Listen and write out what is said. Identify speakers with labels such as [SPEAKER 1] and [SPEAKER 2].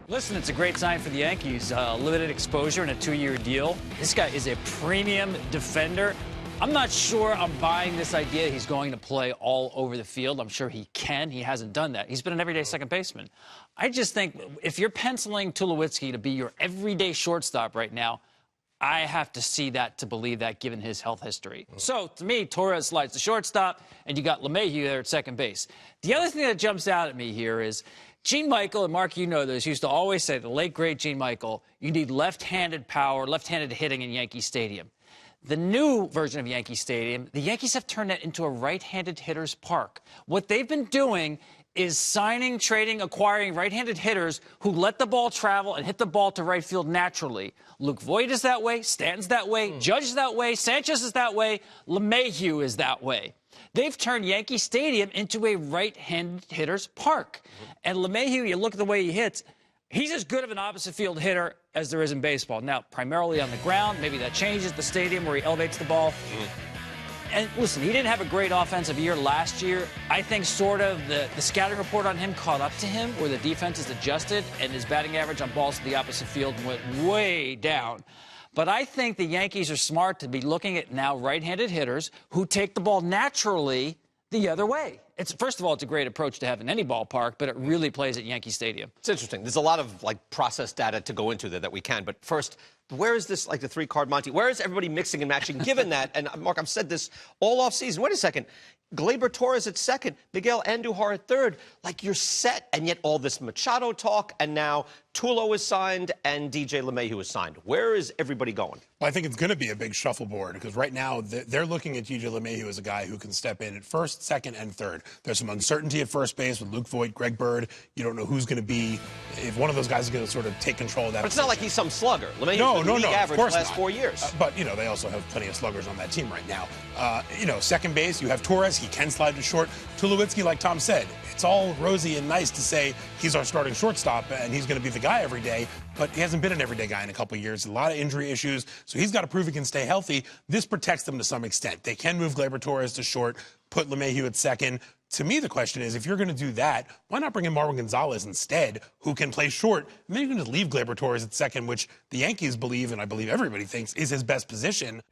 [SPEAKER 1] Listen, it's a great sign for the Yankees. Limited exposure and a 2-year deal. This guy is a premium defender. I'm not sure I'm buying this idea he's going to play all over the field. I'm sure he can. He hasn't done that. He's been an everyday second baseman. I just think if you're penciling Tulowitzki to be your everyday shortstop right now, I have to see that to believe that, given his health history. So, to me, Torres slides to shortstop, and you got LeMahieu there at second base. The other thing that jumps out at me here is Gene Michael, and Mark, you know this, used to always say, the late, great Gene Michael, you need left-handed power, left-handed hitting in Yankee Stadium. The new version of Yankee Stadium, the Yankees have turned that into a right-handed hitter's park. What they've been doing is signing, trading, acquiring right-handed hitters who let the ball travel and hit the ball to right field naturally. Luke Voit is that way, Stanton's that way, Judge is that way, Sanchez is that way, LeMahieu is that way. They've turned Yankee Stadium into a right-handed hitter's park. And LeMahieu, you look at the way he hits, he's as good of an opposite field hitter as there is in baseball. Now, primarily on the ground, maybe that changes the stadium where he elevates the ball. And listen, he didn't have a great offensive year last year. I think sort of the scouting report on him caught up to him, where the defense is adjusted and his batting average on balls to the opposite field went way down. But I think the Yankees are smart to be looking at now right-handed hitters who take the ball naturally the other way. First of all, it's a great approach to have in any ballpark, but it really plays at Yankee Stadium.
[SPEAKER 2] It's interesting. There's a lot of process data to go into there that we can. But first, where is this the three-card Monty? Where is everybody mixing and matching? Given that, and Mark, I've said this all off season. Wait a second. Gleyber Torres at second, Miguel Andujar at third. You're set, and yet all this Machado talk, and now Tulo is signed and DJ LeMahieu is signed. Where is everybody going?
[SPEAKER 3] Well, I think it's going to be a big shuffleboard because right now they're looking at DJ LeMahieu as a guy who can step in at first, second, and third. There's some uncertainty at first base with Luke Voit, Greg Bird. You don't know who's going to be, if one of those guys is going to sort of take control of that.
[SPEAKER 2] But it's not like he's some slugger. LeMahieu's been league average the last 4 years.
[SPEAKER 3] But, they also have plenty of sluggers on that team right now. Second base, you have Torres. He can slide to short. Tulowitzki, like Tom said, it's all rosy and nice to say he's our starting shortstop and he's going to be the guy every day, but he hasn't been an everyday guy in a couple of years. A lot of injury issues, so he's got to prove he can stay healthy. This protects them to some extent. They can move Gleyber Torres to short, put LeMahieu at second. To me, the question is, if you're going to do that, why not bring in Marwin Gonzalez instead, who can play short? And then you can just leave Gleyber Torres at second, which the Yankees believe, and I believe everybody thinks, is his best position.